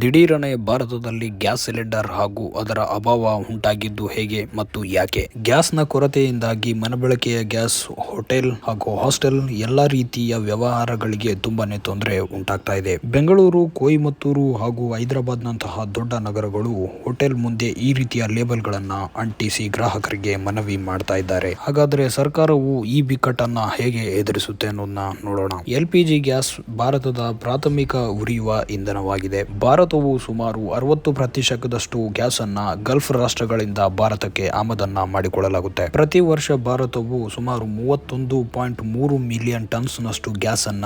ದಿಢೀರನೆ ಭಾರತದಲ್ಲಿ gas cylinder ಹಾಗೂ ಅದರ ಅಭಾವ ಉಂಟಾಗಿದ್ದು ಹೇಗೆ ಮತ್ತು ಯಾಕೆ? ಗ್ಯಾಸ್ನ ಕೊರತೆಯಿಂದಾಗಿ ಮನೆಬಳಕೆಯ ಗ್ಯಾಸ್, ಹೋಟೆಲ್ ಹಾಗೂ ಹಾಸ್ಟೆಲ್ ಎಲ್ಲಾ ರೀತಿಯ ವ್ಯವಹಾರಗಳಿಗೆ ತುಂಬಾನೇ ತೊಂದರೆ ಉಂಟಾಗ್ತಾ ಇದೆ. ಬೆಂಗಳೂರು, ಕೊಯಮತ್ತೂರು ಹಾಗೂ ಹೈದರಾಬಾದ್ನಂತಹ ದೊಡ್ಡ ನಗರಗಳು ಹೋಟೆಲ್ ಮುಂದೆ ಈ ರೀತಿಯ ಲೇಬಲ್ಗಳನ್ನ ಅಂಟಿಸಿ ಗ್ರಾಹಕರಿಗೆ ಮನವಿ ಮಾಡ್ತಾ ಇದ್ದಾರೆ. ಹಾಗಾದ್ರೆ ಸರ್ಕಾರವು ಈ ಬಿಕ್ಕಟ್ಟನ್ನ ಹೇಗೆ ಎದುರಿಸುತ್ತೆ ಅನ್ನೋದನ್ನ ನೋಡೋಣ. LPG ಗ್ಯಾಸ್ ಭಾರತದ ಪ್ರಾಥಮಿಕ ಉರಿಯುವ ಇಂಧನವಾಗಿದೆ. ಭಾರತವು ಸುಮಾರು 60% ಗ್ಯಾಸ್ ಅನ್ನ ಗಲ್ಫ್ ರಾಷ್ಟ್ರಗಳಿಂದ ಭಾರತಕ್ಕೆ ಆಮದನ್ನ ಮಾಡಿಕೊಳ್ಳಲಾಗುತ್ತೆ. ಪ್ರತಿ ವರ್ಷ ಭಾರತವು ಸುಮಾರು 31.3 ಮಿಲಿಯನ್ ಟನ್ಸ್ ನಷ್ಟು ಗ್ಯಾಸ್ ಅನ್ನ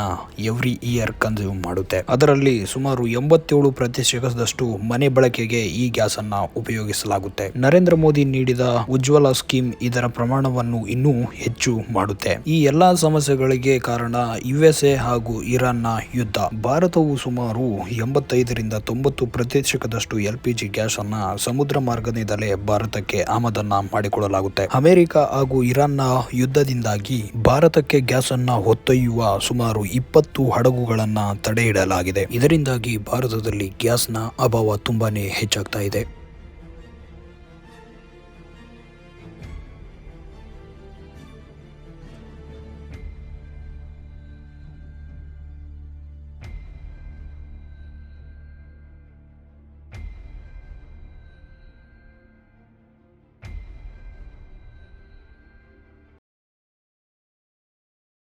ಎವ್ರಿ ಇಯರ್ ಕನ್ಸ್ಯೂಮ್ ಮಾಡುತ್ತೆ. ಅದರಲ್ಲಿ ಸುಮಾರು 87% ಮನೆ ಬಳಕೆಗೆ ಈ ಗ್ಯಾಸ್ ಅನ್ನ ಉಪಯೋಗಿಸಲಾಗುತ್ತೆ. ನರೇಂದ್ರ ಮೋದಿ ನೀಡಿದ ಉಜ್ವಲ ಸ್ಕೀಮ್ ಇದರ ಪ್ರಮಾಣವನ್ನು ಇನ್ನೂ ಹೆಚ್ಚು ಮಾಡುತ್ತೆ. ಈ ಎಲ್ಲಾ ಸಮಸ್ಯೆಗಳಿಗೆ ಕಾರಣ USA ಹಾಗೂ ಇರಾನ್ನ ಯುದ್ಧ. ಭಾರತವು ಸುಮಾರು 85-90% LPG ಗ್ಯಾಸ್ ಅನ್ನ ಸಮುದ್ರ ಮಾರ್ಗದಿಂದಲೇ ಭಾರತಕ್ಕೆ ಆಮದನ್ನ ಮಾಡಿಕೊಳ್ಳಲಾಗುತ್ತೆ. ಅಮೆರಿಕ ಹಾಗೂ ಇರಾನ್ನ ಯುದ್ಧದಿಂದಾಗಿ ಭಾರತಕ್ಕೆ ಗ್ಯಾಸ್ ಅನ್ನ ಹೊತ್ತೊಯ್ಯುವ ಸುಮಾರು 20 ಹಡಗುಗಳನ್ನ ತಡೆ ಹಿಡಲಾಗಿದೆ. ಇದರಿಂದಾಗಿ ಭಾರತದಲ್ಲಿ ಗ್ಯಾಸ್ನ ಅಭಾವ ತುಂಬಾನೇ ಹೆಚ್ಚಾಗ್ತಾ ಇದೆ.